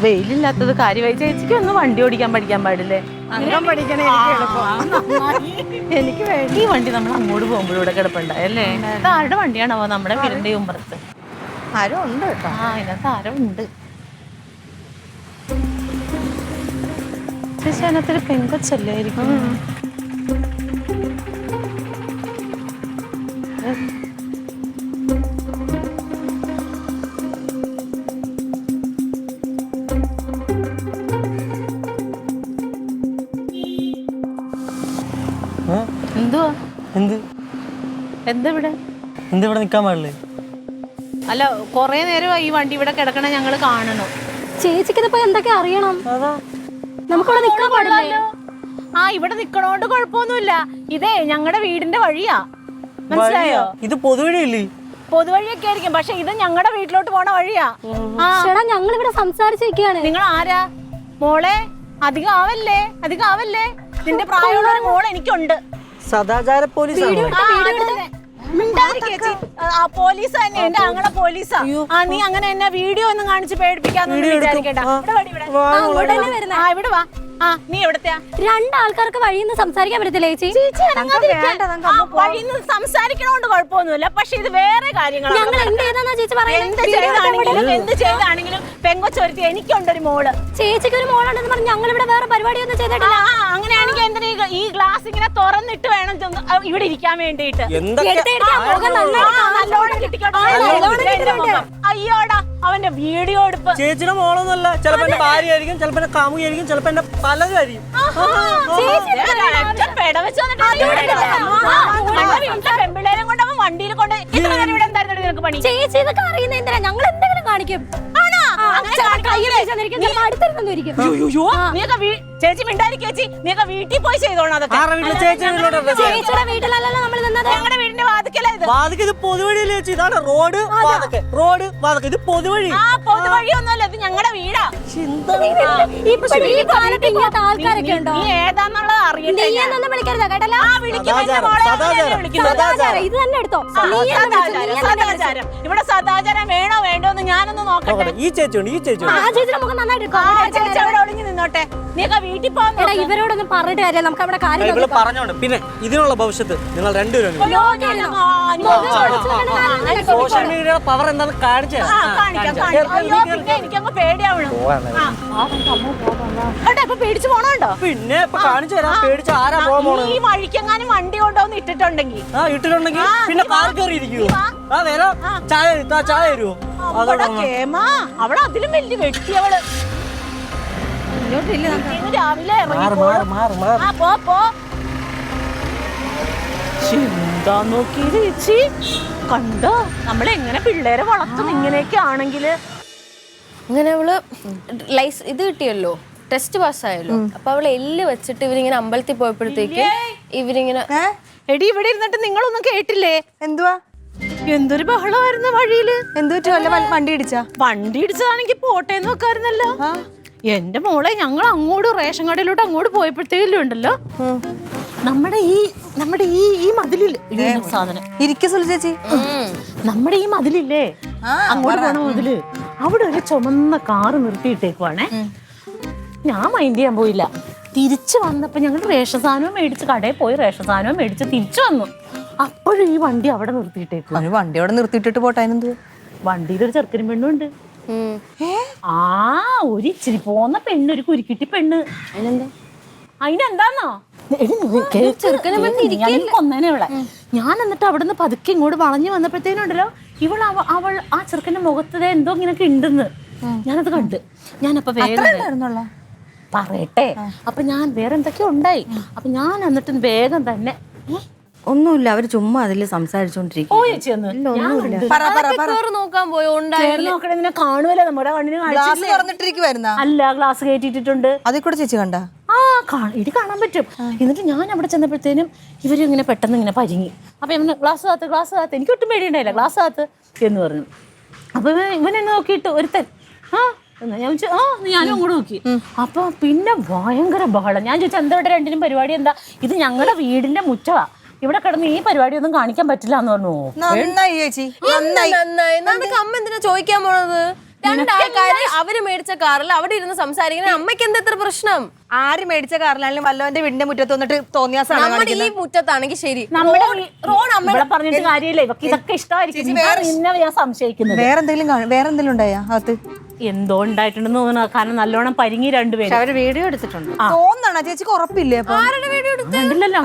വെയിലില്ലാത്തത് കാര്യമായി. ചേച്ചിക്ക് ഒന്ന് വണ്ടി ഓടിക്കാൻ പഠിക്കാൻ പാടില്ലേ? എനിക്ക് വേണ്ടി ഈ വണ്ടി നമ്മൾ അങ്ങോട്ട് പോകുമ്പോഴൂടെ കിടപ്പുണ്ടായല്ലേ? ഇത് ആരുടെ വണ്ടിയാണോ നമ്മുടെ വീടിന്റെ ഉമ്മറത്ത്? ആരോ ഉണ്ട് കേട്ടോ. അതിനകത്ത് ആരോ ഉണ്ട്. ചേച്ചി അതിനകത്തൊരു പെങ്കൊച്ചല്ലായിരിക്കും. എന്തുവാ എന്തിവിടെ നിക്കാൻ പാടില്ലേ? അല്ല, കൊറേ നേരമായി ഈ വണ്ടി ഇവിടെ കിടക്കണ ഞങ്ങള് കാണണു. ചേച്ചിക്ക് ഇപ്പൊ എന്തൊക്കെ അറിയണം? നമുക്കിവിടെ നിക്കാൻ പാടില്ലല്ലോ. ഇവിടെ നിക്കണോണ്ട് കുഴപ്പമൊന്നുമില്ല. ഇതേ ഞങ്ങളുടെ വീടിന്റെ വഴിയാ, മനസ്സിലായോ? ഇത് പൊതുവഴിയല്ലേ? പൊതുവഴിയൊക്കെ ആയിരിക്കും, പക്ഷെ ഇത് ഞങ്ങളുടെ വീട്ടിലോട്ട് പോണ വഴിയാ. ഞങ്ങൾ ഇവിടെ സംസാരിച്ചിരിക്കുകയാണ്. നിങ്ങൾ ആരാ? മോളെ, അധികം ആവല്ലേ. നിന്റെ പ്രായമുള്ള ഒരു മോള് എനിക്കുണ്ട്. സദാചാര പോലീസ് പോലീസ് തന്നെ, എന്റെ ആങ്ങളെ പോലീസാ. നീ അങ്ങനെ എന്നെ വീഡിയോ ഒന്നും കാണിച്ച് പേടിപ്പിക്കാന്നൊന്നും വിചാരിക്കണ്ട. ഇവിടെ വാ. നീ എവിടത്തെയാ? രണ്ടാൾക്കാർക്ക് വഴിന്ന് സംസാരിക്കാൻ പറ്റത്തില്ല ചേച്ചി. വഴിന്ന് സംസാരിക്കണോണ്ട് കുഴപ്പമൊന്നുമില്ല, പക്ഷെ ഇത് വേറെ കാര്യങ്ങളാണ്. ഞങ്ങൾ എന്ത് ചെയ്താ ചേച്ചി എന്ത് ചെയ്താണെങ്കിലും പെങ്കൊച്ചൊരുത്തി എനിക്കുണ്ടൊരു മോള്. ചേച്ചിക്ക് ഒരു മോളുണ്ടെന്ന് പറഞ്ഞ് ഞങ്ങൾ ഇവിടെ വേറെ പരിപാടിയൊന്നും ചെയ്തിട്ടില്ല. അങ്ങനെയാണെങ്കിൽ എന്തിനാ ഈ ഗ്ലാസ് ഇങ്ങനെ തുറന്നിട്ട് വേണം ഇവിടെ ഇരിക്കാൻ വേണ്ടിട്ട്? അയ്യോടാ, അവന്റെ വീഡിയോ എടുപ്പ്. ചേച്ചിയുടെ മോളൊന്നുമല്ല, ചിലപ്പോ എന്റെ ഭാര്യയായിരിക്കും, ചിലപ്പോ എന്റെ കാമുകയായിരിക്കും, ചിലപ്പോ എന്റെ പലതും ആയിരിക്കും. പെമ്പിള്ളേരെ കൊണ്ട് അവൻ വണ്ടിയിൽ കൊണ്ട് ഇവിടെ എന്തായിരുന്നു നിനക്ക് പണി? ചേച്ചി ഇതൊക്കെ അറിയുന്ന എന്തിനാ? ഞങ്ങൾ എന്തെങ്കിലും കാണിക്കും. ചേച്ചി മിണ്ടായിരിക്കും. ചേച്ചി നീയൊക്കെ വീട്ടിൽ പോയി ചെയ്തോണം. അതൊക്കെ ചേച്ചിയുടെ വീട്ടിലല്ലല്ലോ നമ്മൾ നിന്നത്. ഞങ്ങളുടെ വീടിന്റെ വാതിക്കലാ ഇത്. ഇത് പൊതുവഴിയല്ലേ ചേച്ചി? ഇതാണ് റോഡ് വാതക. ഇത് പൊതുവഴി. പൊതുവഴിയൊന്നുമല്ല, ഇത് ഞങ്ങളുടെ വീടാ. ആൾക്കാരൊക്കെ ഉണ്ടോ? നീ ഏതാന്നുള്ളത് അറിയണ്ടേ? വിളിക്കരുത് കേട്ടല്ലോ. ഇത് തന്നെ എടുത്തോ. സദാചാരം. ഇവിടെ സദാചാരം വേണോ വേണ്ടോന്ന് ഞാനൊന്ന് നോക്കട്ടെ. ഈ ചേച്ചിയുണ്ട്. ആ ചേച്ചിയുടെ മുഖം നന്നായിട്ട് ചേച്ചി അവിടെ ഒളിഞ്ഞു നിന്നോട്ടെ. നീക്ക വീട്ടിൽ പോകുന്ന ഇവരോടൊന്നും പറഞ്ഞിട്ട് കാര്യം. നമുക്ക് അവിടെ കാര്യം പറഞ്ഞോണ്ട് പിന്നെ ഇതിനുള്ള ഭവിഷ്യത്ത് നിങ്ങൾ രണ്ടുപേരും സോഷ്യൽ മീഡിയയുടെ പവർ എന്താണെന്ന് കാണിച്ചു. എനിക്കങ്ങ് പേടിയാവണം. പേടിച്ചു പോണോണ്ടോ? പിന്നെ കാണിച്ചു തരാം. പേടിച്ച് ആരാ പോകാൻ? ഈ വഴിക്കെങ്ങാനും വണ്ടി കൊണ്ടോന്ന് ഇട്ടിട്ടുണ്ടെങ്കിൽ പിന്നെ കാർ കയറിയിരിക്കുവോ? ചായ തരുമോ? അവിടെ അതിലും വലിയ വെട്ടിയവള് രാവിലെ എന്താ നോക്കിയത് ചേച്ചി? കണ്ടോ നമ്മളെങ്ങനെ പിള്ളേരെ വളർത്തും ഇങ്ങനെയൊക്കെ ആണെങ്കില്? അങ്ങനെ അവള് ഇത് കിട്ടിയല്ലോ, ടെസ്റ്റ് പാസ്സായല്ലോ. അപ്പൊ അവള് എല്ല് വെച്ചിട്ട് ഇവരിങ്ങനെ അമ്പലത്തിൽ പോയപ്പോഴത്തേക്ക് ഇവരിങ്ങനെ എടി ഇവിടെ ഇരുന്നിട്ട് നിങ്ങളൊന്നും കേട്ടില്ലേ? എന്തുവാ? എന്തൊരു ബഹളമായിരുന്നു വഴിയില്. വണ്ടി ഇടിച്ചതാണെങ്കിൽ പോട്ടേന്ന് വെക്കാറുന്നല്ലോ. എന്റെ മോളെ, ഞങ്ങൾ അങ്ങോട്ട് റേഷൻ കടയിലോട്ട് അങ്ങോട്ട് പോയപ്പോഴത്തേക്കും ഉണ്ടല്ലോ നമ്മുടെ ഈ മതിലില് സാധനം ചേച്ചി, നമ്മുടെ ഈ മതിലില്ലേ, അങ്ങോട്ട് പോണ മതില്, അവിടെ ഒരു ചുമന്ന കാറ് നിർത്തിയിട്ടേക്കുവാണേ. ഞാൻ മൈൻഡ് ചെയ്യാൻ പോയില്ല. തിരിച്ചു വന്നപ്പോ ഞങ്ങൾ റേഷൻ സാധനവും മേടിച്ച് കടയിൽ പോയി റേഷൻ സാധനവും മേടിച്ച് തിരിച്ചു വന്നു. അപ്പോഴും ഈ വണ്ടി അവിടെ നിർത്തിയിട്ടേക്കും. വണ്ടി അവിടെ നിർത്തിയിട്ടിട്ട് പോട്ടെ. വണ്ടിയിലൊരു ചെറുക്കനും പെണ്ണുണ്ട്. ഒരു ഇച്ചിരി പോന്ന പെണ്ണ്, ഒരു കുരുക്കിട്ടി പെണ്ണ്. അതിനെന്താന്നോ കൊന്നേനെ ഇവിടെ. ഞാൻ എന്നിട്ട് അവിടെ നിന്ന് പതുക്കെ ഇങ്ങോട്ട് വളഞ്ഞു വന്നപ്പോഴത്തേനുണ്ടല്ലോ അവൾ ആ ചെറുക്കന്റെ മുഖത്ത് എന്തോ ഇങ്ങനൊക്കെ ഉണ്ടെന്ന് ഞാനത് കണ്ട്. ഞാനപ്പൊ വേഗം പറയട്ടെ. അപ്പൊ ഞാൻ വേറെ എന്തൊക്കെയോ ഉണ്ടായി. അപ്പൊ ഞാൻ എന്നിട്ട് വേഗം തന്നെ ഒന്നുമില്ല, അവര് ചുമ്മാ അതില് സംസാരിച്ചോണ്ടിരിക്കും. നോക്കാൻ പോയോ? കാണുമല്ലോ നമ്മുടെ കണ്ണിന്. അല്ല, ഗ്ലാസ് കയറ്റിട്ടുണ്ട്. അതിൽ കൂടെ ചേച്ചി കണ്ട? ഇത് കാണാൻ പറ്റും. എന്നിട്ട് ഞാൻ അവിടെ ചെന്നപ്പോഴത്തേനും ഇവര് ഇങ്ങനെ പെട്ടെന്ന് ഇങ്ങനെ പരിങ്ങി. അപ്പൊ ഇവന് ഗ്ലാസ് കാത്ത് എനിക്ക് ഒട്ടും പേടിയുണ്ടായില്ല. ഗ്ലാസ് കാത്ത് എന്ന് പറഞ്ഞു. അപ്പൊ ഇവൻ എന്നെ നോക്കിയിട്ട് ഒരുത്തൻ ഞാൻ ഞാനും അങ്ങോട്ട് നോക്കി. അപ്പൊ പിന്നെ ഭയങ്കര ബഹളം. ഞാൻ ചോദിച്ചാൽ എന്താ ഇവിടെ രണ്ടിനും പരിപാടി എന്താ? ഇത് ഞങ്ങളുടെ വീടിന്റെ മുറ്റവാ. ഇവിടെ കിടന്ന് ഈ പരിപാടി ഒന്നും കാണിക്കാൻ പറ്റില്ല എന്ന് പറഞ്ഞു. നന്നായി ചേച്ചി, നന്നായി. നമുക്ക് അമ്മ എന്തിനാ ചോദിക്കാൻ പോണത്? രണ്ടാൾക്കാര് അവര് മേടിച്ച കാറിൽ അവിടെ ഇരുന്ന് സംസാരിക്കുന്ന അമ്മയ്ക്ക് എന്താ ഇത്ര പ്രശ്നം? ആര് മേടിച്ച കാറിലാണെങ്കിലും വല്ലവന്റെ വീടിന്റെ മുറ്റത്ത് വന്നിട്ട് തോന്നിയാസാണ് നമ്മുടെ ഈ മുറ്റത്താണെങ്കിൽ ശരി, നമ്മുടെ റോഡ് അമ്മ ഇവിടെ പറഞ്ഞിട്ട് കാര്യമില്ല. ഇവക്ക് ഇതൊക്കെ ഇഷ്ടമായിരിക്കും. നിന്നെ ഞാൻ സംശയിക്കുന്നത്. വേറെന്തെങ്കിലും ഉണ്ടായാ അകത്ത്? എന്തോ ഉണ്ടായിട്ടുണ്ടെന്ന് തോന്നുന്നു. കാരണം നല്ലോണം പരിങ്ങി രണ്ടുപേരും. അവര് വീഡിയോ എടുത്തിട്ടുണ്ട്. തോന്നണ ചേച്ചിക്ക് ഉറപ്പില്ലേ? ആരുടെ വീഡിയോ എടുത്ത്? കണ്ടില്ലല്ലോ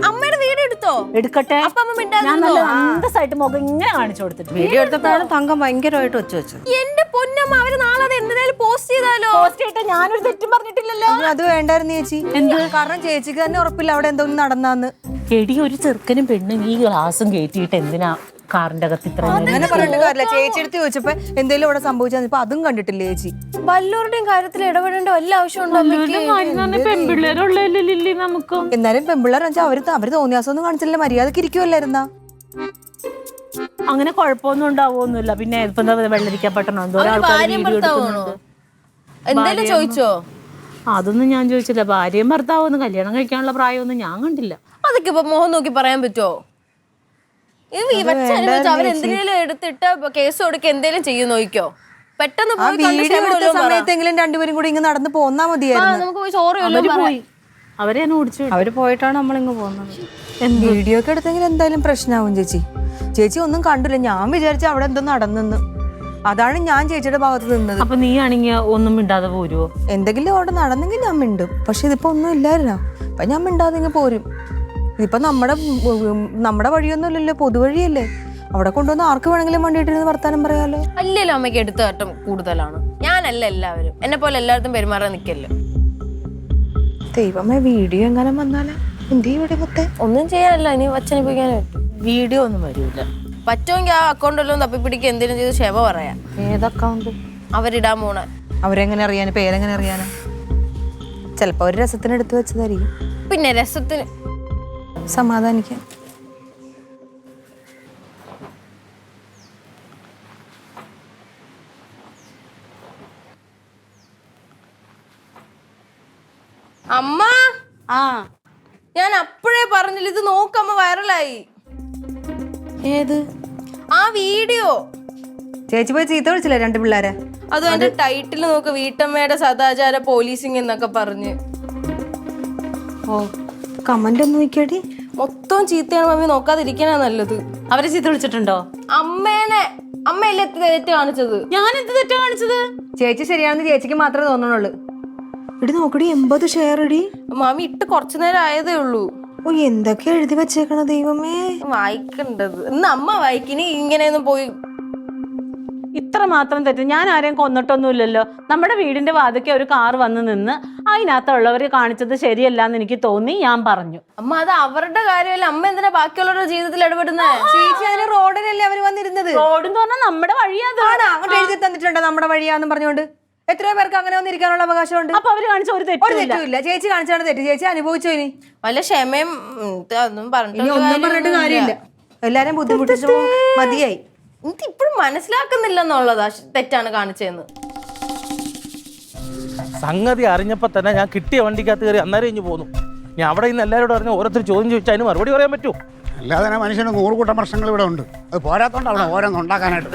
അമ്മയുടെ വീഡിയോ എടുത്തോ? എടുക്കട്ടെ. അപ്പൊ അമ്മ മിണ്ടാതെ ഞാൻ നല്ല അന്തസ്സായിട്ട് മുഖം ഇങ്ങനെ കാണിച്ചു കൊടുത്തിട്ട് വീഡിയോ എടുത്തപ്പോഴാണ് തങ്കം ഭയങ്കരമായിട്ട് വെച്ചത്. എന്റെ പൊന്നമ്മ, അവര് നാളെ അത് എന്തിനാലും പോസ്റ്റ് ചെയ്താലോ? പോസ്റ്റ് ചെയ്തിട്ട് ഞാനൊരു തെറ്റും പറഞ്ഞിട്ടില്ലല്ലോ. അത് വേണ്ടായിരുന്നു ചേച്ചി. കാരണം ചേച്ചിക്ക് തന്നെ ഉറപ്പില്ല അവിടെ എന്തോന്നും നടന്നാന്ന്. എടി, ഒരു ചെറുക്കനും പെണ്ണും ഈ ഗ്ലാസും കയറ്റിയിട്ട് എന്തിനാ കാറിന്റെ അകത്ത് ഇത്ര അങ്ങനെ പറഞ്ഞിട്ട് കാര്യമില്ല. ചേച്ചി എടുത്ത് ചോദിച്ചപ്പോ എന്തെങ്കിലും ഇവിടെ സംഭവിച്ചാൽ ഇപ്പൊ അതും കണ്ടിട്ടില്ല ചേച്ചി. വല്ലവരുടെയും കാര്യത്തിൽ ഇടപെടേണ്ട വല്ല ആവശ്യമുണ്ടോ? പെൺപിള്ളേരുള്ളല്ലേ നമുക്ക്. എന്നാലും പെമ്പിള്ളേർ അവര് തോന്നിയാസൊന്നും കാണിച്ചില്ല, മര്യാദക്ക് ഇരിക്കുവല്ലായിരുന്നാ. അങ്ങനെ കുഴപ്പമൊന്നും ഉണ്ടാവുമൊന്നുമില്ല. പിന്നെ ഇപ്പൊ എന്താ വെള്ളരിക്കാൻ പറ്റണോ? എന്തോ എന്തായാലും ചോദിച്ചോ? അതൊന്നും ഞാൻ ചോദിച്ചില്ല. ഭാര്യയും ഭർത്താവൊന്നും കല്യാണം കഴിക്കാനുള്ള പ്രായമൊന്നും ഞാൻ കണ്ടില്ല. അതൊക്കെ ഇപ്പൊ മുഖം നോക്കി പറയാൻ പറ്റുമോ? അവരെന്തിനേലും എടുത്തിട്ട് കേസ് കൊടുക്കുക എന്തെങ്കിലും ചെയ്യും നോക്കിക്കോ. പെട്ടെന്ന് സമയത്തെങ്കിലും രണ്ടുപേരും കൂടി ഇങ്ങ് നടന്ന് പോന്നാ മതിയായിരുന്നു. നമുക്ക് പോയി ചോറ് പോയി അവരെ ഓടിച്ചു. അവര് പോയിട്ടാണ് നമ്മളിങ്ങ് പോകുന്നത്. വീഡിയോ ഒക്കെ എടുത്തെങ്കിൽ എന്തായാലും പ്രശ്നമാവും ചേച്ചി. ചേച്ചി ഒന്നും കണ്ടില്ല. ഞാൻ വിചാരിച്ച അവിടെ എന്തോ നടന്നെന്ന്. അതാണ് ഞാൻ ചേച്ചിയുടെ ഭാഗത്ത് നിന്നത്. അപ്പൊ നീ ആണെങ്കിൽ ഒന്നും മിണ്ടാതെ പോരുവോ? എന്തെങ്കിലും അവിടെ നടന്നെങ്കിൽ ഞാൻ മിണ്ടും. പക്ഷെ ഇതിപ്പോ ഒന്നും ഇല്ലായിരുന്നോ. അപ്പൊ ഞാൻ മിണ്ടാതെ ഇങ്ങ് പോരും. ഇതിപ്പോ നമ്മുടെ വഴിയൊന്നും ഇല്ലല്ലോ, പൊതുവഴിയല്ലേ. അവിടെ കൊണ്ടുവന്ന് ആർക്ക് വേണമെങ്കിലും വണ്ടിയിട്ടിരുന്ന് വർത്താനം പറയാലോ. അല്ലല്ലോ അമ്മയ്ക്ക് എടുത്ത ഘട്ടം കൂടുതലാണ്. ഞാനല്ല എല്ലാവരും എന്നെ പോലെ എല്ലായിടത്തും പെരുമാറാൻ നിൽക്കല്ലോ. ദൈവമേ, വീഡിയോ എങ്ങനെ വന്നാലേ എന്ത് ഇവിടെ മൊത്തേ ഒന്നും ചെയ്യാനല്ല. ഇനി അച്ഛനെ പോയിക്കാനേ പറ്റും. വീഡിയോ ഒന്നും വരൂല. പറ്റുമെങ്കിൽ ആ അക്കൗണ്ട് എല്ലാം തപ്പിപ്പിടിക്കുക എന്തെങ്കിലും ചെയ്ത് ക്ഷമ പറയാം. ഏത് അക്കൗണ്ട്? അവരിടാൻ പോണ. അവരെങ്ങനെ അറിയാന്? പേരെങ്ങനെ അറിയാനാ? ചിലപ്പോ ഒരു രസത്തിന് എടുത്തു വെച്ചതായിരിക്കും. പിന്നെ രസത്തിന് സമാധാനിക്കാൻ. അമ്മ, ഞാൻ അപ്പോഴേ പറഞ്ഞില്ല ഇത് നോക്കമ്മ, വൈറലായി. ഏത്? ആ വീഡിയോ. ചേച്ചി പോയി ചീത്ത വിളിച്ചില്ലേ രണ്ട് പിള്ളേരെ? അതും എന്റെ ടൈറ്റിൽ നോക്ക്, വീട്ടമ്മയുടെ സദാചാര പോലീസിങ് എന്നൊക്കെ പറഞ്ഞ്. ഓ, കമന്റ് ഒന്ന് നോക്കിയാടി. മൊത്തം ചീത്തയാണ് മമ്മി, നോക്കാതിരിക്കാനാ നല്ലത്. അവരെ ചീത്ത വിളിച്ചിട്ടുണ്ടോ? അമ്മയല്ലേ തെറ്റ് കാണിച്ചത്. ഞാൻ എന്ത് തെറ്റാ കാണിച്ചത്? ചേച്ചി ശരിയാണെന്ന് ചേച്ചിക്ക് മാത്രമേ തോന്നണുള്ളൂ. ഇടി നോക്കടി, 80 ഷെയർ ഇടി. മാമി ഇട്ട് കുറച്ചു നേരം ആയതേ ഉള്ളൂ. ഓ, എന്തൊക്കെ എഴുതി വെച്ചേക്കണ ദൈവമേ. വായിക്കണ്ടത് ഇന്ന് അമ്മ വായിക്കിനി. ഇങ്ങനെയൊന്നും പോയി ഇത്ര മാത്രം തെറ്റ്. ഞാൻ ആരെയും കൊന്നിട്ടൊന്നുമില്ലല്ലോ. നമ്മുടെ വീടിന്റെ വാതിക്കെ ഒരു കാർ വന്ന് നിന്ന് അതിനകത്തുള്ളവർ കാണിച്ചത് ശരിയല്ലാന്ന് എനിക്ക് തോന്നി, ഞാൻ പറഞ്ഞു. അമ്മ അത് അവരുടെ കാര്യമല്ല. അമ്മ എന്തിനാ ബാക്കിയുള്ളവരുടെ ജീവിതത്തിൽ ഇടപെടുന്നത്? ചേച്ചി അതിന് റോഡിലല്ലേ അവര് വന്നിരുന്നത്? റോഡെന്ന് പറഞ്ഞാൽ നമ്മുടെ വഴിയാണ്. അങ്ങോട്ട് എഴുതി തന്നിട്ടുണ്ടോ നമ്മുടെ വഴിയാന്ന് പറഞ്ഞുകൊണ്ട്? എത്രയോ പേർക്ക് അങ്ങനെ വന്നിരിക്കാനുള്ള അവകാശമുണ്ട്. അപ്പൊ അവര് കാണിച്ച ഒരു തെറ്റുമില്ല. ചേച്ചി കാണിച്ചാണ് തെറ്റ്. ചേച്ചി അനുഭവിച്ചോ? ഇനി വല്ല ക്ഷമയും ഒന്നും പറഞ്ഞിട്ട് കാര്യമില്ല. എല്ലാരും ബുദ്ധിമുട്ടിച്ചു മതിയായി. എനിക്ക് ഇപ്പോഴും മനസ്സിലാക്കുന്നില്ലെന്നുള്ളതാ തെറ്റാണ് കാണിച്ചതെന്ന്. സംഗതി അറിഞ്ഞപ്പോ തന്നെ ഞാൻ കിട്ടിയ വണ്ടിക്കകത്ത് കയറി അന്നേരം ഇഞ്ഞു പോന്നു. ഞാൻ അവിടെ ഇന്ന് എല്ലാവരോടും അറിഞ്ഞ ഓരോരുത്തർ ചോദ്യം ചോദിച്ചാൽ അതിന് മറുപടി പറയാൻ പറ്റുമോ? അല്ലാതെ തന്നെ മനുഷ്യന് 100 കൂട്ടം പ്രശ്നങ്ങൾ ഇവിടെ ഉണ്ട്. അത് പോരാത്തോണ്ടാണ് ഓരോന്ന് ഉണ്ടാക്കാനായിട്ട്.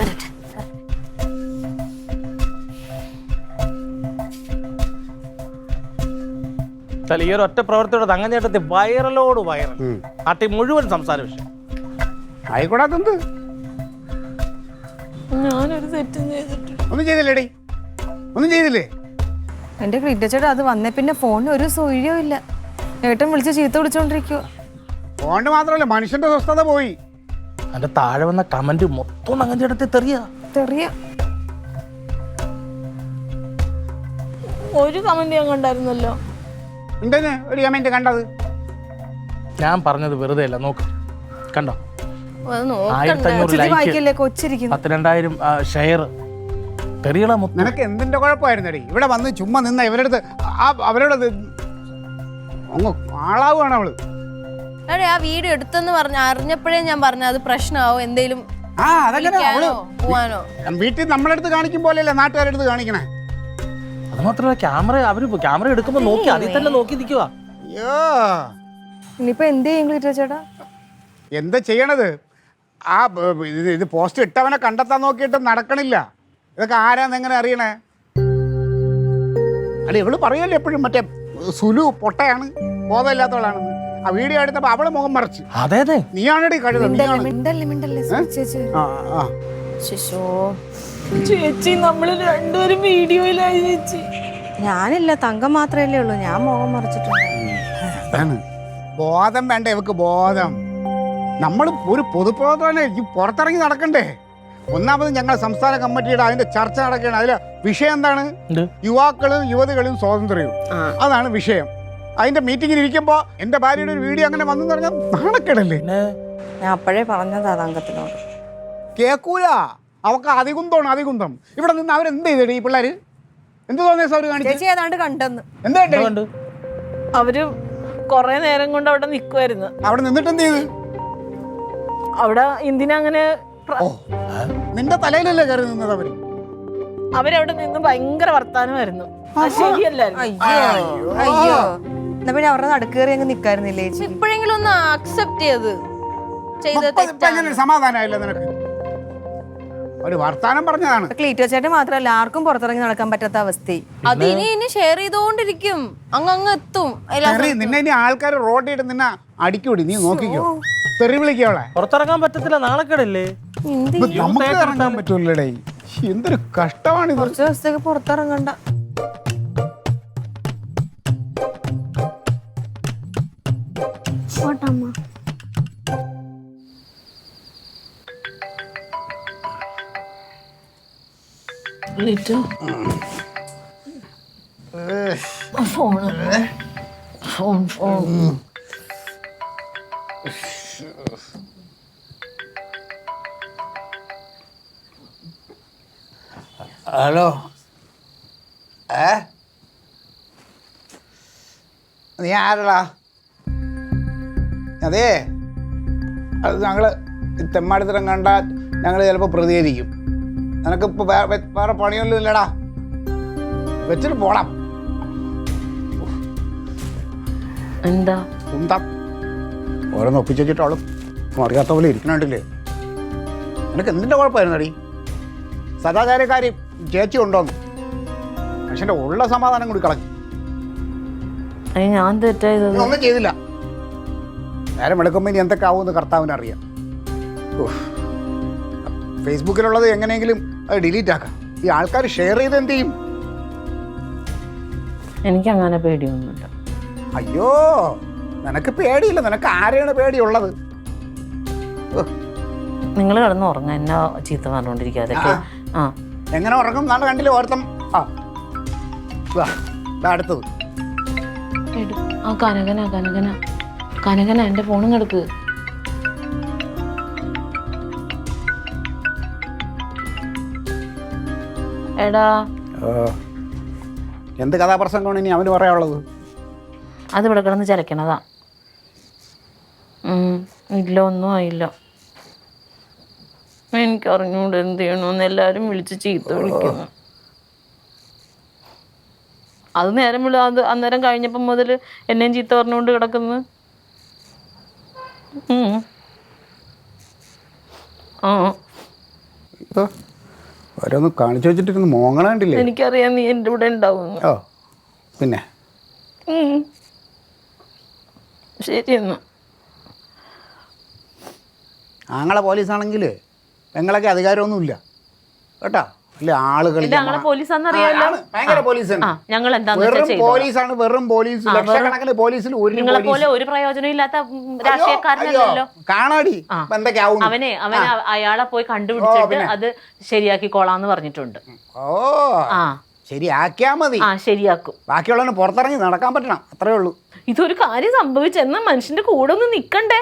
ഈ ഒരു ഒറ്റ പ്രവർത്തിയുടെ തങ്ങഞ്ഞേട്ടത്തി വൈറലോട് വൈറൽ. നാട്ടിൽ മുഴുവൻ സംസാര വിഷയം. ആയിക്കൂടാത്തെന്ത്? ഞാനൊരു തെറ്റും ചെയ്തിട്ടില്ല. ഒന്നും ചെയ്തില്ലേടി? ഒന്നും ചെയ്തില്ലേ? എന്റെ ക്രിറ്റ ചേട്ടാ, അത് വന്നേ പിന്നെ ഫോണിന് ഒരു സൗകര്യവും ഇല്ല. ഏട്ടൻ വിളിച്ച് ചീത്ത വിളിച്ചോണ്ടിരിക്കുക. ഫോണിന് മാത്രമല്ല, മനുഷ്യന്റെ സ്വസ്ഥത പോയി. അതിന്റെ താഴെ വന്ന കമന്റ് മൊത്തം തങ്ങഞ്ഞേട്ടത്തി തെറിയ. ഒരു കമന്റ് ഞാൻ കണ്ടായിരുന്നല്ലോ. എന്തെന്ന് ഒരു കമന്റ് കണ്ടത്? ഞാൻ പറഞ്ഞത് വെറുതെ അല്ല, നോക്ക് കണ്ടോ? 1500 ലൈക്ക്, കൊച്ചിരിക്കുന്നു. 12,000 ഷെയർ. തെറികളാ മൊത്തം. നിനക്ക് എന്തിന്റെ കുഴപ്പമായിരുന്നടി? ഇവിടെ വന്ന് ചുമ്മാ നിന്ന ഇവരുടെ അവരോട് അങ്ങ് ആളാവുകയാണ് അവള്. ആ വീഡിയോ എടുത്തെന്ന് അറിഞ്ഞപ്പോഴേ ഞാൻ പറഞ്ഞു അത് പ്രശ്നമാവും, എന്തേലും പോവാനോ. വീട്ടിൽ നമ്മളെ അടുത്ത് കാണിക്കും പോലെയല്ല നാട്ടുകാരുടെ അടുത്ത് കാണിക്കണേ. അത് മാത്രമല്ല, ക്യാമറ എടുക്കുമ്പോ നോക്കി അതിൽ തന്നെ നോക്കി നിൽക്കുക. അയ്യോ, ഇനിയിപ്പോ എന്ത് ചെയ്യും ക്രിറ്റ ചേട്ടാ? എന്താ ചെയ്യണത്? ആ ഇത് പോസ്റ്റ് ഇട്ടവനെ കണ്ടെത്താൻ നോക്കിയിട്ട് നടക്കണില്ല. ഇതൊക്കെ ആരാന്ന് എങ്ങനെ അറിയണേ? അല്ല ഇവള് പറയുമല്ലോ എപ്പോഴും മറ്റേ സുലു പൊട്ടയാണ്, ബോധമില്ലാത്തവളാണെന്ന്. ആ വീഡിയോ എടുത്തപ്പോ അവള് മുഖം മറച്ച്. അതെ അതെ, നീയാണെടി കഴുത. മിണ്ടല്ലേ ചേച്ചി. ചേച്ചി നമ്മള് രണ്ടുപേരും വീഡിയോയിലായി ചേച്ചി. ഞാനില്ല, തങ്കം മാത്രമല്ലേ ഉള്ളൂ, ഞാൻ മുഖം മറിച്ചിട്ടുണ്ട്. അതാണ് ബോധം വേണ്ട ഇവക്ക്, ബോധം. നമ്മൾ ഒരു പൊതുപ്രവർത്തകനെ ഈ പുറത്തിറങ്ങി നടക്കണ്ടേ? ഒന്നാമത് ഞങ്ങൾ സംസ്ഥാന കമ്മിറ്റിയുടെ അതിന്റെ ചർച്ച നടക്കുകയാണ്. അതിലെ വിഷയം എന്താണ്? യുവാക്കളും യുവതികളും സ്വാതന്ത്ര്യവും. അതാണ് വിഷയം. അതിന്റെ മീറ്റിംഗിൽ ഇരിക്കുമ്പോ എന്റെ ഭാര്യയുടെ ഒരു വീഡിയോ അങ്ങനെ വന്നു പറഞ്ഞാൽ നാണക്കേടല്ലേ? ഞാൻ അപ്പോഴേ പറഞ്ഞതാ തങ്കത്തിനോട്. കേക്കൂല. അവക്ക് അതികുന്തമാണ്, അതികുന്തം. ഇവിടെ നിന്ന് അവരെന്ത് ചെയ്തേ ഈ പിള്ളേര്? എന്ത് തോന്നിയ അവർ കാണിച്ചു? ചേച്ചി ഏതാണ്ട് കണ്ടെന്ന്. എന്താ അവര് കൊറേ നേരം കൊണ്ട് അവിടെ നിക്കുവായിരുന്നു. അവിടെ നിന്നിട്ട് എന്ത് ചെയ്ത്? അവിടെ എന്തിനങ്ങനെ നിന്റെ തലയിലല്ലേ കയറി നിന്നത് അവര്? അവരവിടെ നിന്ന് ഭയങ്കര വർത്താനമായിരുന്നു. ശരിയല്ലായിരുന്നു. അയ്യോ എന്നാ പിന്നെ അവരുടെ നടുക്കേറി അങ്ങ് നിക്കായിരുന്നില്ലേ ചേച്ചി? ഇപ്പോഴെങ്കിലും ഒന്ന് അക്സെപ്റ്റ് ചെയ്ത് ചെയ്ത സമാധാനമായില്ല നിനക്ക്? ഒരു വർത്താനം പറഞ്ഞതാണ്. ക്ലീറ്റോ ചേട്ടൻ മാത്രമല്ല, ആർക്കും പുറത്തിറങ്ങി നടക്കാൻ പറ്റാത്ത അവസ്ഥ. അത് ഇനി ഷെയർ ചെയ്തോണ്ടിരിക്കും, അങ്ങ് എത്തും. നിന്നെ ഇനി ആൾക്കാർ റോഡിട്ട് നിന്നെ അടിക്കൂടി, നീ നോക്കിക്കോ. തെറി വിളിക്കവളെ. പുറത്തിറങ്ങാൻ പറ്റത്തില്ല, നാണക്കേടല്ലേ? നമുക്ക് ഇറങ്ങാൻ പറ്റൂലടേ. എന്തൊരു കഷ്ടമാണ്. കുറച്ച് ദിവസത്തേക്ക് പുറത്തിറങ്ങണ്ട. ഹലോ, നീ ആരടാ? അതേ, അത് ഞങ്ങൾ തെമ്മാടിത്തരം കണ്ടാൽ ഞങ്ങൾ ചിലപ്പോൾ പ്രതികരിക്കും. നിനക്കിപ്പോൾ വേറെ പണിയൊന്നും ഇല്ലടാ, വെച്ചിട്ട് പോടാം. എന്താ കുന്തം ഓരോന്ന് ഒപ്പിച്ചിട്ടോളും അറിയാത്ത പോലെ ഇരിക്കണുണ്ടല്ലേ? നിനക്ക് എന്തിൻ്റെ കുഴപ്പമായിരുന്നടി? സദാചാരക്കാരി ചേച്ചി ഉണ്ടോന്ന് മനുഷ്യൻ്റെ ഉള്ള സമാധാനം കൂടി കളഞ്ഞു. ഞാൻ തെറ്റായത് ഒന്നും ചെയ്തില്ല. നേരം എടുക്കുമ്പോൾ ഇനി എന്തൊക്കെ ആവുമെന്ന് കർത്താവിന് അറിയാം. ഫേസ്ബുക്കിലുള്ളത് എങ്ങനെയെങ്കിലും അത് ഡിലീറ്റ് ആക്കാം. ഈ ആൾക്കാർ ഷെയർ ചെയ്ത് എന്ത് ചെയ്യും? എനിക്കങ്ങനെ പേടിയൊന്നുമില്ല. അയ്യോ, നിനക്ക് പേടിയില്ല. നിനക്ക് ആരെയാണ് പേടിയുള്ളത്? നിങ്ങൾ കിടന്ന് ഉറങ്ങാൻ എന്നാ ചീത്ത പറഞ്ഞോണ്ടിരിക്കാതെ. എങ്ങനെ ഉറങ്ങും? നാളെ കണ്ടില്ലേ ഓർത്തം. അടുത്തത് കനകന എന്റെ ഫോണും കിടക്ക്. എടാ, എന്ത് കഥാപ്രസംഗമാണ് ഇനി അവന് പറയാനുള്ളത്? അതിവിടെ കിടന്ന് ചലക്കണതാ. ഇല്ല, ഒന്നും ആയില്ല. എനിക്കറിഞ്ഞൂടെ എന്ത് ചെയ്യണമെന്ന്. എല്ലാരും വിളിച്ച് ചീത്ത വിളിക്കുന്നു. അത് നേരം അത് അന്നേരം കഴിഞ്ഞപ്പം മുതൽ എന്നെയും ചീത്ത പറഞ്ഞുകൊണ്ട് കിടക്കുന്നു. ഓരോന്ന് കാണിച്ചു വെച്ചിട്ടിരുന്ന് മോങ്ങണണ്ടില്ലേ? എനിക്കറിയാം നീ എൻ്റെ കൂടെ ഉണ്ടാവും. പിന്നെ ശരിയെന്നു. ആങ്ങളെ പോലീസാണെങ്കിൽ ഞങ്ങളൊക്കെ അധികാരമൊന്നുമില്ല കേട്ടോ. പോലീസാണ്, വെറും പോലീസ്. ലക്ഷക്കണക്കിന് പോലീസിൽ ഒരു പ്രയോജനം ഇല്ലാത്ത രാഷ്ട്രീയക്കാരനല്ലോ. കാണാടി എന്തൊക്കെയാവും. അവനെ അയാളെ പോയി കണ്ടുപിടിച്ചിട്ട് അത് ശരിയാക്കിക്കോളാന്ന് പറഞ്ഞിട്ടുണ്ട്. ശരിയാക്കിയാ മതി. ശരിയാക്കും. ബാക്കിയുള്ളവന് പുറത്തിറങ്ങി നടക്കാൻ പറ്റണം, അത്രേ ഉള്ളൂ. ഇതൊരു കാര്യം സംഭവിച്ചെന്നാ മനുഷ്യന്റെ കൂടെ ഒന്ന് നിക്കണ്ടേ?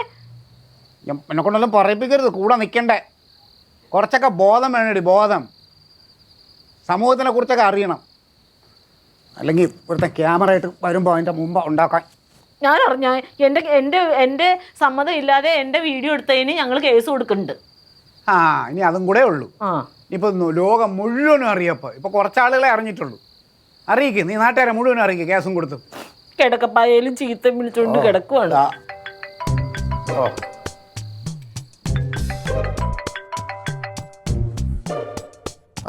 എന്നെ കൊണ്ടൊന്നും പറയിപ്പിക്കരുത്. കൂടെ നിൽക്കണ്ടേ? കുറച്ചൊക്കെ ബോധം വേണേടി, ബോധം. സമൂഹത്തിനെ കുറിച്ചൊക്കെ അറിയണം. അല്ലെങ്കിൽ ഇവിടുത്തെ ക്യാമറ ആയിട്ട് വരുമ്പോൾ അതിൻ്റെ മുമ്പ് ഉണ്ടാക്കാൻ. ഞാൻ അറിഞ്ഞ എൻ്റെ സമ്മതം ഇല്ലാതെ എൻ്റെ വീഡിയോ എടുത്തതിന് ഞങ്ങൾ കേസ് കൊടുക്കുന്നുണ്ട്. ഇനി അതും കൂടെ ഉള്ളൂ. ഇപ്പം ലോകം മുഴുവനും അറിയപ്പോൾ ഇപ്പം കുറച്ചാളുകളെ അറിഞ്ഞിട്ടുള്ളൂ. അറിയിക്കും, നീ നാട്ടുകാരെ മുഴുവനും അറിയിക്കും. കേസും കൊടുത്തു കിടക്കപ്പായാലും ചീത്ത വിളിച്ചുകൊണ്ട് കിടക്കുവാണ്.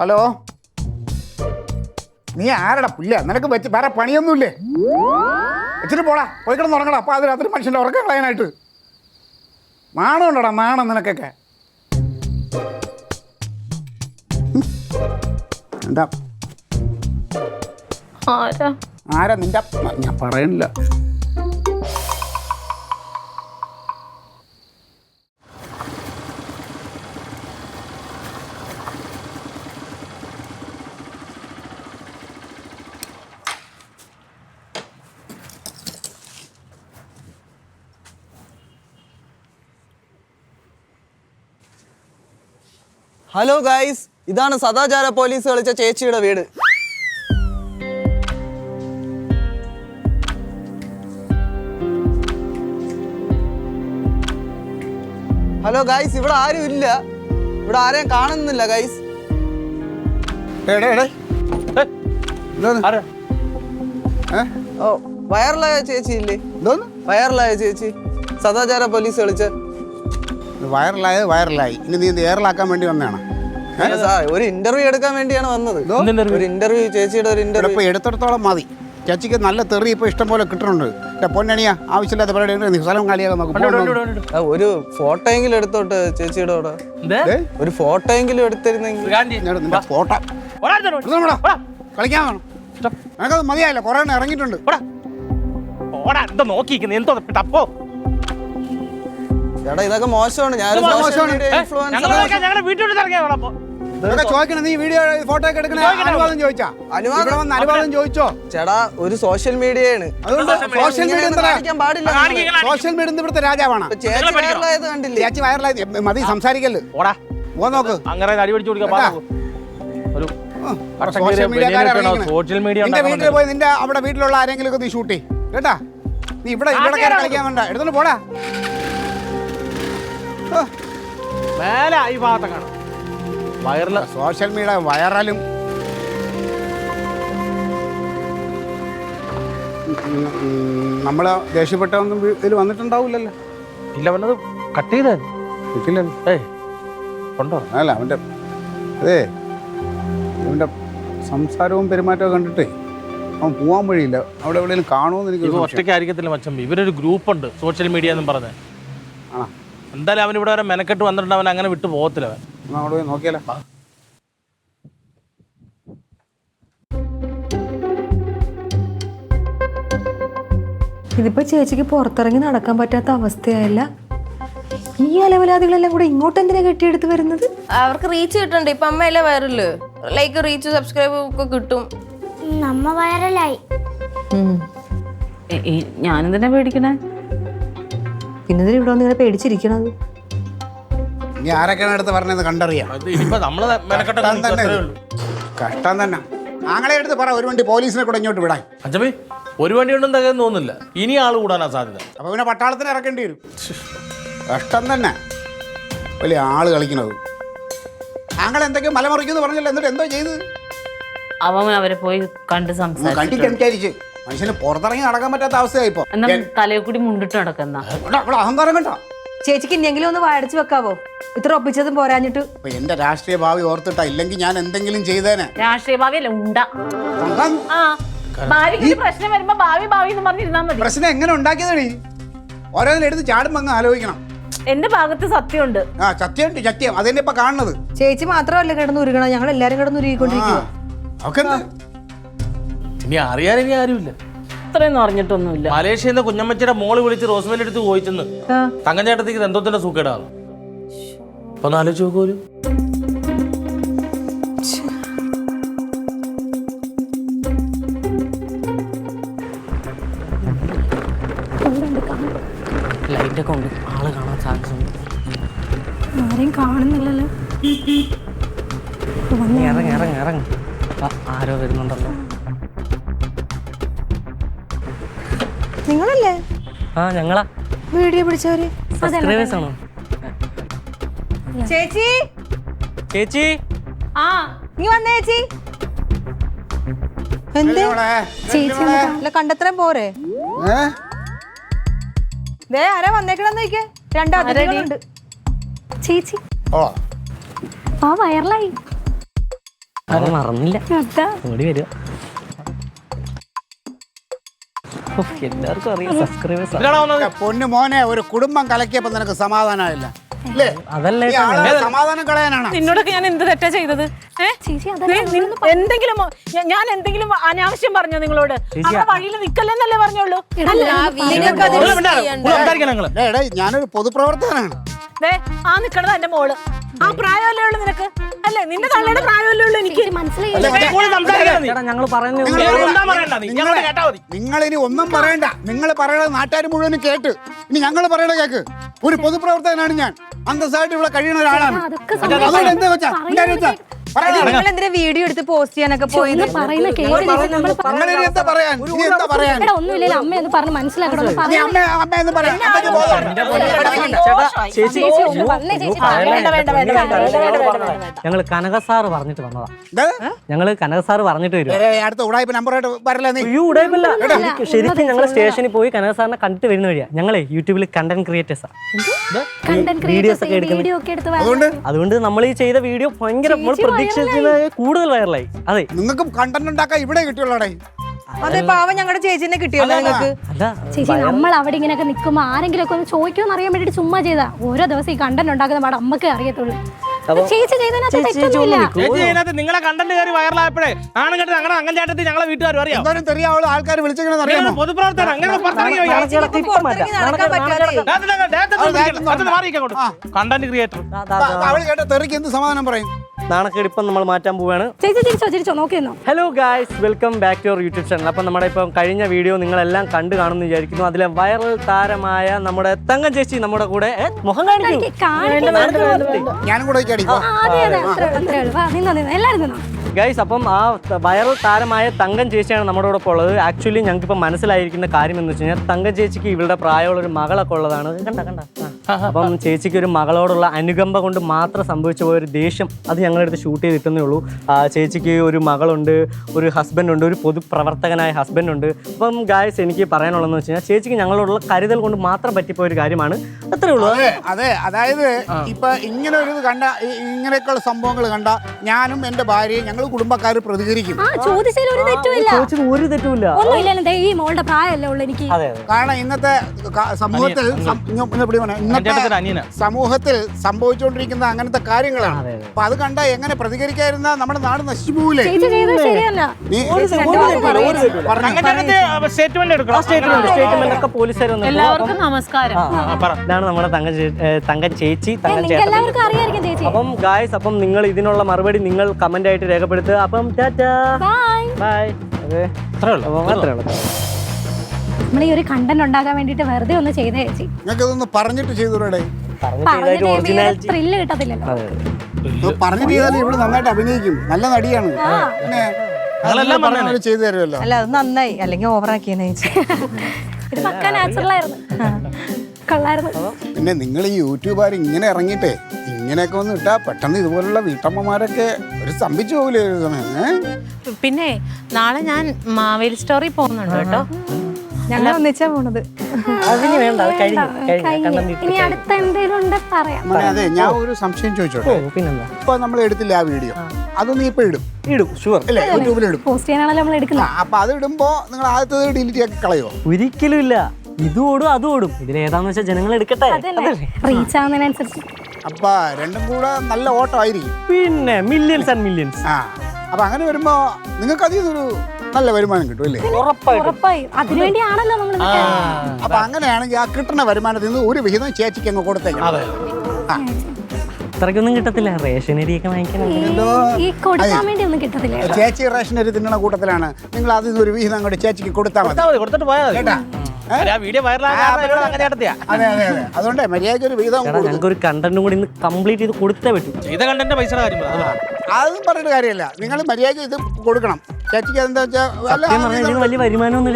ഹലോ, നീ ആരടാ പുല്ല? നിനക്ക് വെച്ച് വേറെ പണിയൊന്നുമില്ലേ? വെച്ചിട്ട് പോടാ, പോയി കിടന്ന് ഉറങ്ങടാ. അപ്പോൾ അത് രാത്രി മനുഷ്യൻ്റെ ഉറക്കം കളയാനായിട്ട് നാണം ഉണ്ടോടാ, നാണം നിനക്കൊക്കെ. എന്താ ആരാ നിന്റെ? ഞാൻ പറയണില്ല. ഹലോ ഗൈസ്, ഇതാണ് സദാചാര പോലീസ് കളിച്ച ചേച്ചിയുടെ വീട്. ഹലോ ഗൈസ്, ഇവിടെ ആരും ഇല്ല, ഇവിടെ ആരെയും കാണുന്നില്ല ഗൈസ്. ഓ, വൈറലായ ചേച്ചി ഇല്ലേ? വൈറലായ ചേച്ചി, സദാചാര പോലീസ് കളിച്ച. വൈറലായി. ഇനി നീ ഇത് എയറിലാക്കാൻ വേണ്ടി വന്നതാണ്? ഒരു ഇന്റർവ്യൂ എടുക്കാൻ വേണ്ടിയാണ് വന്നത്. ഒരു ഇന്റർവ്യൂ, ചേച്ചിയുടെ ഒരു ഇന്റർവ്യൂ. ഇപ്പൊ എടുത്തിടത്തോളം മതി. ചേച്ചിക്ക് നല്ല തെറി ഇപ്പൊ ഇഷ്ടം പോലെ കിട്ടുന്നുണ്ട്. പൊന്നണിയാ, ആവശ്യമില്ലാത്ത പരിപാടി സ്ഥലം കാലിയാകാൻ നോക്കും. ഒരു ഫോട്ടോ എങ്കിലും എടുത്തോട്ട് ചേച്ചിയുടെ കൂടെ. ഒരു ഫോട്ടോ എങ്കിലും എടുത്തിരുന്നെങ്കിൽ. ഫോട്ടോ കളിക്കാൻ വേണം. എനിക്കത് മതിയായില്ല, കുറെ എണ്ണം ഇറങ്ങിയിട്ടുണ്ട്. അപ്പോ ചേട്ടാ, ഇതൊക്കെ മോശമാണ്. ചോദിക്കണം, നീ വീഡിയോ ഫോട്ടോ ഒക്കെ എടുക്കണ അനുവാദം ചോദിച്ചാ? അനുവാദം ചോദിച്ചോ? ചേട്ടാ, ഒരു സോഷ്യൽ മീഡിയയാണ്. അതുകൊണ്ട് സോഷ്യൽ മീഡിയ പാടില്ല. സോഷ്യൽ മീഡിയ ഇവിടുത്തെ രാജാവാണ്. ചേച്ചി വൈറലായത് കണ്ടില്ലേ? ചേച്ചി വൈറലായി മതി, സംസാരിക്കല്ലേ. പോ നോക്ക്. അങ്ങനെ അടി പിടിച്ചു കൊടുക്കാം. സോഷ്യൽ മീഡിയ സോഷ്യൽ മീഡിയ നിന്റെ വീട്ടിൽ പോയി നിന്റെ അവിടെ വീട്ടിലുള്ള ആരെങ്കിലും ഒക്കെ നീ ഷൂട്ട് ചെയ്യ് കേട്ടാ. നീ ഇവിടെ കളിക്കാൻ വേണ്ട, എടുത്തോണ്ട് പോടാ. മേലെ ഈ ഭാഗത്തെ കാണാം വൈറൽ. സോഷ്യൽ മീഡിയ വൈറലും നമ്മള് ദേഷ്യപ്പെട്ടൊന്നും ഇതിൽ വന്നിട്ടുണ്ടാവില്ലല്ലോ. ഇല്ല, വന്നത് കട്ട് ചെയ്താൽ കിട്ടില്ലല്ലോ. ഉണ്ടോ? അല്ല, അവൻ്റെ അതേ അവൻ്റെ സംസാരവും പെരുമാറ്റവും കണ്ടിട്ടേ അവൻ പോകാൻ വഴിയില്ല. അവിടെ എവിടെയെങ്കിലും കാണുമെന്ന് എനിക്ക് ഒറ്റയ്ക്കായിരിക്കത്തില്ല മച്ചമ്പി. ഇവരൊരു ഗ്രൂപ്പുണ്ട് സോഷ്യൽ മീഡിയ എന്നും പറഞ്ഞ്. ആണോ? എന്തായാലും അവൻ ഇവിടെ വരെ മെനക്കെട്ട് വന്നിട്ടുണ്ട്. അവൻ അങ്ങനെ വിട്ടു പോകത്തില്ല. അവൻ അവിടെ പോയി നോക്കിയാലോ. ഇതിപ്പോ ചേച്ചിക്ക് പുറത്തിറങ്ങി നടക്കാൻ പറ്റാത്ത അവസ്ഥയായല്ല. ഈ അലവലാദികളെല്ലാം കൂടെ ഇങ്ങോട്ട് എന്തിനാ കെട്ടിയെടുത്ത് വരുന്നത്? അവർക്ക് റീച്ച് കിട്ടണ്ടേ? ഇപ്പൊ അമ്മയല്ലേ വൈറല്. ലൈക്ക്, റീച്ച്, സബ്സ്ക്രൈബ് ഒക്കെ കിട്ടും. നമ്മ വൈറലായി. ഞാനെന്തിനാ പേടിക്കണേ? പിന്നെ ഇവിടെ വന്ന് ഇങ്ങനെ പേടിച്ചിരിക്കണത്. ഇനി ആരൊക്കെയാണ് എടുത്ത് പറഞ്ഞത് കണ്ടറിയാം. കഷ്ടം തന്നെ. ആങ്ങളെ എടുത്ത് പറ, ഒരു വണ്ടി പോലീസിനെ കൂടെ ഇങ്ങോട്ട് വിടാൻ. അച്ഛമ്മി, ഒരു വണ്ടി ഉണ്ടെന്ന് തികയെന്ന് തോന്നുന്നില്ല. ഇനി ആള് കൂടാനാ സാധ്യത. അപ്പൊ പിന്നെ പട്ടാളത്തിന് ഇറക്കേണ്ടി വരും. കഷ്ടം തന്നെ, വലിയ ആള് കളിക്കണത്. ആങ്ങളെ എന്തൊക്കെയോ മലമറിക്കുന്നു പറഞ്ഞല്ലോ, എന്നിട്ട് എന്തോ ചെയ്ത്? അവൻ അവരെ പോയി കണ്ട് സംസാരിച്ച് മനുഷ്യന് പുറത്തിറങ്ങി നടക്കാൻ പറ്റാത്ത അവസ്ഥയായിപ്പോ. തലയെ കൂടി മുണ്ടിട്ട് നടക്കുന്ന അഹങ്കാരം കണ്ടോ? ചേച്ചിക്ക് ഇന്നെങ്കിലും ഒന്ന് വായടച്ച് വെക്കാവോ? ഇത്ര ഒപ്പിച്ചതും പോരാഞ്ഞിട്ട്. എന്റെ രാഷ്ട്രീയ ഭാവി ഓർത്തിട്ടാ, ഇല്ലെങ്കിൽ ഞാൻ എന്തെങ്കിലും ചെയ്തേനെ. രാഷ്ട്രീയ ഭാവിയല്ല, ഉണ്ടാ. പ്രശ്നം വരുമ്പോ ഭാവി ഭാവി എന്ന് പറഞ്ഞിരുന്നാ മതി. പ്രശ്നം എങ്ങനെ ഉണ്ടാക്കിയതാണ്? ഓരോന്നിലും എടുത്ത് ചാടുമ്പോ അങ്ങ് ആലോചിക്കണം. എന്റെ ഭാഗത്ത് സത്യമുണ്ട്. സത്യം അതെന്നെ ഇപ്പൊ കാണുന്നത്. ചേച്ചി മാത്രമല്ല കിടന്ന് ഉരുകണം, ഞങ്ങൾ എല്ലാരും കിടന്ന് ഉരുകിക്കൊണ്ടിരിക്കുക. ഇനി അറിയാൻ ഇനി ആരുമില്ല. ഇത്രയൊന്നും അറിഞ്ഞിട്ടൊന്നുമില്ല. മലേഷ്യന്ന് കുഞ്ഞമ്മച്ചിയുടെ മോള് വിളിച്ച് റോസ്മേന്റെ അടുത്ത് ചോദിച്ചെന്ന് തങ്കഞ്ചേട്ടത്തേക്ക് എന്തോത്തിന്റെ സൂക്കേടാണ്. അപ്പൊ ഒന്ന് ആലോചിച്ച് നോക്കൂ. ലൈറ്റൊക്കെ ഉണ്ട്, ആള് കാണാൻ ചാൻസ് ഉണ്ട്. ആരെയും കാണുന്നില്ലല്ലോ. ഇറങ്ങി ആരോ വരുന്നുണ്ടല്ലോ. നിങ്ങളല്ലേ? ആ, ഞങ്ങളാ. വീഡിയോ പിടിച്ചവര് സബ്സ്ക്രൈബേഴ്സ് ആണോ? ചേച്ചി, ചേച്ചി, നീ വന്നേ ചേച്ചി. എന്തേ ചേച്ചി അല്ല കണ്ടത്രയും പോരെ? ദേ ആരാ വന്നേക്കണെന്ന് നോക്കിയേ. രണ്ടാണ്ട് ചേച്ചി ഓ വൈറലായി. മറന്നില്ല അതാ. ഓടി വരിക. എല്ലാവർക്കും അറിയാം സബ്സ്ക്രൈബേഴ്സ്. ഇതിലാണോ വന്നത്? പൊന്നു മോനെ, ഒരു കുടുംബം കലക്കിയപ്പോ നിനക്ക് സമാധാനമായില്ല അല്ലേ? അതല്ലേ ഈ ആളുടെ സമാധാനം കളയാനാണ്. നിന്നോടൊക്കെ ഞാൻ എന്ത് തെറ്റാ ചെയ്തത്? ചേച്ചി എന്തെങ്കിലും ഞാൻ എന്തെങ്കിലും അനാവശ്യം പറഞ്ഞോ നിങ്ങളോട്? അവിടെ വഴിയിൽ നിക്കല്ലെന്നല്ലേ പറഞ്ഞോളൂ? ഞാനൊരു പൊതുപ്രവർത്തകനാണ്. ആ നിക്കണത് എന്റെ മോള്. ആ പ്രായമല്ലേ ഉള്ളു നിനക്ക്? അല്ലേ, നിന്റെ തള്ളയുടെ പ്രായമല്ലേ ഉള്ളു എനിക്ക്? മനസ്സിലായി. ഞങ്ങൾ പറയുന്നത് നിങ്ങളിനി ഒന്നും പറയണ്ട. നിങ്ങൾ പറയണത് നാട്ടുകാർ മുഴുവനും കേട്ട്. ഇനി ഞങ്ങൾ പറയണ കേക്ക്. ഒരു പൊതുപ്രവർത്തകനാണ് ഞാൻ. അന്തസ്സായിട്ട് ഇവിടെ കഴിയുന്ന ഒരാളാണ്. അതുകൊണ്ട് എന്താ വെച്ചാ നിങ്ങൾ എന്തിനാ വീഡിയോ എടുത്ത് പോസ്റ്റ് ചെയ്യാനൊക്കെ പോയത്? പറയുന്ന കേട്ട് നിങ്ങളിനി എന്താ പറയാൻ? ഇനി എന്താ പറയാൻ? ഒന്നുമില്ലല്ലോ, അമ്മ ഒന്ന് പറഞ്ഞ് മനസ്സിലാക്കണം. നീ അമ്മ എന്ന് പറയാം. അമ്മയ്ക്ക് ബോധമുണ്ട്. ചേച്ചി ഞങ്ങള് കനക സാറ് പറഞ്ഞിട്ട് വന്നതാ. ഞങ്ങള് കനക സാറ് പറഞ്ഞിട്ട് വരും. അടുത്ത ഉടായ്പ നമ്പറായിട്ട് വരില്ല നീ. ഉടായ്പല്ല, ശരിക്കും ഞങ്ങൾ സ്റ്റേഷനിൽ പോയി കനക സാറിനെ കണ്ടിട്ട് വരുന്ന വഴിയാ. ഞങ്ങളെ യൂട്യൂബിൽ കണ്ടന്റ് ക്രിയേറ്റേഴ്സാ, വീഡിയോസ് ഒക്കെ എടുക്കുന്നത്. അതുകൊണ്ട് നമ്മൾ ഈ ചെയ്ത വീഡിയോ ഭയങ്കര പ്രതീക്ഷിച്ചത് കൂടുതൽ വൈറലായി. അതെ, നിങ്ങൾക്ക് കണ്ടന്റ് ഉണ്ടാക്കാൻ ഇവിടെ കിട്ടിയുള്ളടേ. അതെ, പാവം ഞങ്ങളുടെ ചേച്ചിനെ കിട്ടിയല്ലോ നിങ്ങൾക്ക്. ചേച്ചി, നമ്മൾ അവിടെ ഇങ്ങനെയൊക്കെ നിൽക്കുമ്പോൾ ആരെങ്കിലും ഒക്കെ ഒന്ന് ചോദിക്കുമെന്ന് അറിയാൻ വേണ്ടിട്ട് ചുമ്മാ ചെയ്താ. ഓരോ ദിവസം ഈ കണ്ടന്റ് ഉണ്ടാക്കുന്ന പാടെ അമ്മക്ക് അറിയത്തുള്ളൂ. ചേച്ചി ചെയ്തതിനകത്ത് നിങ്ങളെ കണ്ടന്റ് കയറി വൈറലായപ്പോഴേ നാണം കേട്ട് ഞങ്ങളുടെ അങ്ങൻചാട്ടത്തിൽ ഞങ്ങളെ വീട്ടുകാരും അറിയാം. എന്തായാലും തെറിയാവുള്ള ആൾക്കാർ വിളിച്ചിങ്ങനെ അറിയാമോ? പൊതുപ്രവർത്തനം അങ്ങനെ കണ്ടന്റ് ക്രിയേറ്റർ അവൾ കേട്ട തെറിക്ക് എന്ത് സമാധാനം പറയും? നാണക്കേടിപ്പം നമ്മൾ മാറ്റാൻ പോവുകയാണ്. ചേച്ചി ചിരിച്ചോ നോക്കിയെന്നോ. Hello guys, welcome back to your YouTube channel. അപ്പം നമ്മുടെ ഇപ്പം കഴിഞ്ഞ വീഡിയോ നിങ്ങളെല്ലാം കണ്ടു കാണുമെന്ന് വിചാരിക്കുന്നു. അതിലെ വൈറൽ താരമായ നമ്മുടെ തങ്കം ചേച്ചി നമ്മുടെ കൂടെ മുഖം കാണിക്കും. ഞാനും കൂടെ എല്ലാരും ഗൈസ്, അപ്പം ആ വൈറൽ താരമായ തങ്കം ചേച്ചിയാണ് നമ്മുടെ കൂടെ ഇപ്പോൾ ഉള്ളത്. ആക്ച്വലി ഞങ്ങൾക്ക് ഇപ്പം മനസ്സിലായിരിക്കുന്ന കാര്യം എന്ന് വെച്ച് കഴിഞ്ഞാൽ തങ്കം ചേച്ചിക്ക് ഇവളുടെ പ്രായമുള്ളൊരു മകളൊക്കെ ഉള്ളതാണ്. കണ്ട അപ്പം ചേച്ചിക്ക് ഒരു മകളോടുള്ള അനുകമ്പ കൊണ്ട് മാത്രം സംഭവിച്ചു പോയൊരു ദേഷ്യം അത് ഞങ്ങളെടുത്ത് ഷൂട്ട് ചെയ്തിട്ടേ ഉള്ളൂ. ചേച്ചിക്ക് ഒരു മകളുണ്ട്, ഒരു ഹസ്ബൻഡ് ഉണ്ട്, ഒരു പൊതുപ്രവർത്തകനായ ഹസ്ബൻഡ് ഉണ്ട്. അപ്പം ഗായ്സ്, എനിക്ക് പറയാനുള്ളതെന്ന് വെച്ച് കഴിഞ്ഞാൽ ചേച്ചിക്ക് ഞങ്ങളോടുള്ള കരുതൽ കൊണ്ട് മാത്രം പറ്റിപ്പോയൊരു കാര്യമാണ്. അത്രേ ഉള്ളൂ. അതെ, അതായത് ഇപ്പൊ ഇങ്ങനെ ഒരു കണ്ട, ഇങ്ങനെയൊക്കെയുള്ള സംഭവങ്ങൾ കണ്ട ഞാനും എന്റെ ഭാര്യയും ഞങ്ങൾ കുടുംബക്കാർ പ്രതികരിക്കും. ഒരു തെറ്റുമില്ല. ഈ മോളുടെ പ്രായമല്ലേ ഉള്ളൂ എനിക്ക്. കാരണം ഇന്നത്തെ സമൂഹത്തിൽ സമൂഹത്തിൽ സംഭവിച്ചുകൊണ്ടിരിക്കുന്ന അങ്ങനത്തെ കാര്യങ്ങളാണ്. അപ്പൊ അത് കണ്ട എങ്ങനെ പ്രതികരിക്കാതിരുന്ന നമ്മുടെ നാട് നശിച്ചു പോവില്ലേ? എല്ലാവർക്കും നമസ്കാരം. ഇതാണ് നമ്മുടെ തങ്കം ചേച്ചി, തങ്കം ചേട്ടൻ. അപ്പം ഗായ്സ്, അപ്പം നിങ്ങൾ ഇതിനുള്ള മറുപടി നിങ്ങൾ കമന്റ് ആയിട്ട് രേഖപ്പെടുത്തുക. അപ്പം ബൈ. നമ്മൾ ഈ ഒരു കണ്ടന്റ് ഉണ്ടാക്കാൻ വേണ്ടിട്ട് വെറുതെ ഒന്ന് ചെയ്ത ചേച്ചി. നിങ്ങൾക്ക് ഇതൊന്ന് പറഞ്ഞിട്ട് ചെയ്തൂടെ? ത്രില്ല് കിട്ടത്തില്ലല്ലോ. പറഞ്ഞിട്ട് ചെയ്താൽ ഇവിടെ നന്നായിട്ട് അഭിനയിക്കും. നല്ല നടിയാണ്. പിന്നെ ചെയ്തു തരുമല്ലോ. അല്ല, അത് നന്നായി. അല്ലെങ്കിൽ ഓവറാക്കിയാണ് ചേച്ചി. ഇത് പക്കാ നാച്ചുറൽ ആയിരുന്നു. കൊള്ളായിരുന്നു. പിന്നെ നിങ്ങൾ ഈ യൂട്യൂബുകാർ ഇങ്ങനെ ഇറങ്ങിയിട്ടേ ഇങ്ങനെയൊക്കെ ഒന്ന് ഇട്ടാ പെട്ടെന്ന് ഇതുപോലുള്ള വീട്ടമ്മമാരൊക്കെ ഒരു സ്തംഭിച്ചു പോകില്ലേ ഒരു സമയം. പിന്നെ നാളെ ഞാൻ മാവേലി സ്റ്റോറി പോകുന്നുണ്ട് കേട്ടോ. ഞങ്ങൾ ഒന്നിച്ചാ പോണത്. അതിന് വേണ്ട, അത് കഴിഞ്ഞു. ഇനി അടുത്ത എന്തെങ്കിലും ഉണ്ട് പറയാം. അതെ, ഞാൻ ഒരു സംശയം ചോദിച്ചോട്ടെ. പിന്നെന്താ, ഇപ്പൊ നമ്മൾ എടുത്തില്ല ആ വീഡിയോ, അതൊന്നും ഇപ്പൊ ഇടും ഷുവർ അല്ലേ? യൂട്യൂബിൽ ഇടും. പോസ്റ്റ് ചെയ്യാനാണല്ലോ നമ്മൾ എടുക്കുന്നത്. അപ്പൊ അത് ഇടുമ്പോ നിങ്ങൾ ആദ്യത്തെ ഡിലീറ്റ് ആക്കി കളയോ? ഒരിക്കലും ഇല്ല. ഇതും ഓടും അതും ഓടും. ഇതിലേതാന്ന് വെച്ചാൽ ജനങ്ങൾ എടുക്കട്ടെ. റീച്ച് ആവുന്നതിനനുസരിച്ച് അപ്പൊ രണ്ടും കൂടെ നല്ല ഓട്ടമായിരിക്കും. പിന്നെ മില്യൺസ് ആൻഡ് മില്യൺസ്. അപ്പൊ അങ്ങനെ വരുമ്പോ നിങ്ങൾക്ക് അതിൽ നിന്നൊരു നല്ല വരുമാനം കിട്ടും അല്ലേ? ഉറപ്പായും. അതിനുവേണ്ടിയാണല്ലോ നമ്മൾ. അപ്പൊ അങ്ങനെയാണെങ്കിൽ ആ കിട്ടുന്ന വരുമാനത്തിൽ നിന്ന് ഒരു വിഹിതം ചേച്ചിക്ക് അങ്ങ് കൊടുത്തേക്കാം. അത്രയ്ക്കൊന്നും കിട്ടത്തില്ല. റേഷനരിയൊക്കെ വാങ്ങിക്കണം. ഈ കൊടുക്കാൻ വേണ്ടി ഒന്നും കിട്ടത്തില്ല. ചേച്ചി റേഷനരി തിന്നണ കൂട്ടത്തിലാണ്. നിങ്ങൾ അതിൽ നിന്ന് ഒരു വിഹിതം അങ്ങോട്ട് ചേച്ചിക്ക് കൊടുത്താൽ മതി. കൊടുത്തിട്ട് പോയാൽ കേട്ടാ. വീഡിയോ അതെ, അതുകൊണ്ട് മര്യാദയ്ക്ക് ഒരു വിഹിതം ഞങ്ങൾക്ക് ഒരു കണ്ടന്റും കൂടി ഇന്ന് കംപ്ലീറ്റ് ചെയ്ത് കൊടുത്തേ പറ്റൂ. ചെയ്ത കണ്ടന്റ് പൈസ കാര്യം അതൊന്നും പറഞ്ഞിട്ട് കാര്യമില്ല. നിങ്ങൾ മര്യാദയ്ക്ക് ഇത് കൊടുക്കണം ചേച്ചിക്ക്. എന്താ വെച്ചാൽ വലിയ വരുമാനമൊന്നും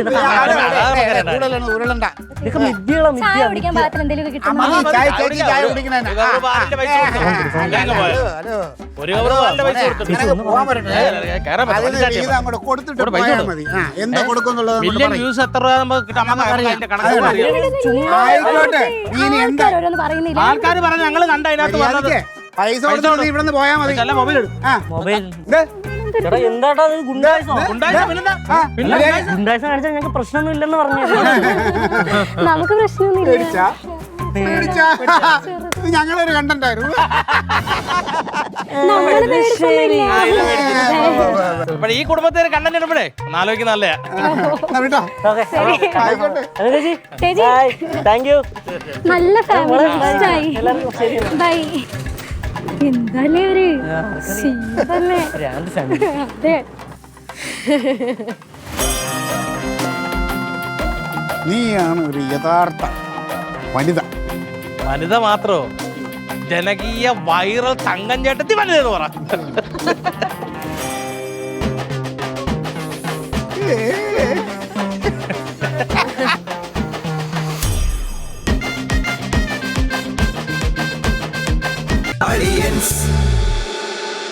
ഉരുളണ്ട. ചായ കുടിക്കാൻ പാത്രം എന്തെങ്കിലും കിട്ടും. ചായ കുടിക്കണ അങ്ങോട്ട് കൊടുത്തിട്ട് പോയാൽ മതി. എന്താ കൊടുക്കുന്നുള്ളത് ആൾക്കാർ പറഞ്ഞു ഞങ്ങൾ കണ്ട അതിനകത്ത് പൈസ കൊടുത്തോണ്ട് ഇവിടെ നിന്ന് പോയാൽ മതി. മൊബൈൽ ചേട്ടാ എന്താട്ടാ അത് ഗുണ്ടായിസോ? ഉണ്ടായില്ല, പിന്നെന്താ? പിന്നെ ഗുണ്ടായിസം കാണിച്ചാൽ ഞങ്ങൾക്ക് പ്രശ്നമൊന്നും ഇല്ലെന്ന് പറഞ്ഞു. നമുക്ക് പ്രശ്നമൊന്നുമില്ല. പേടിച്ചാ? പേടിച്ചാ? ഇത് ഞങ്ങളൊരു കണ്ടന്റായിരുന്നു. നമ്മള് പേടിക്കൊന്നുമില്ല. അപ്പോൾ ഈ കുടുംബത്തെ കണ്ടന്റ് ഇടുമ്പോഴേ ഒന്ന് ആലോചിക്കുന്ന നല്ലയാ. എന്നാ വിട്ടോ. ആയിക്കോട്ടെ. ചേച്ചി താങ്ക് യു. നല്ല ഫാമിലി ഇഷ്ടായി. ബൈ. എന്തായാലും ഒരു സീതല്ലേ. അതെ. നീയാണ് ഒരു യഥാർത്ഥ വനിത. വനിത മാത്രോ? ജനകീയ വൈറൽ തങ്കം ചേട്ടത്തി വനിത എന്ന് പറ. ഏ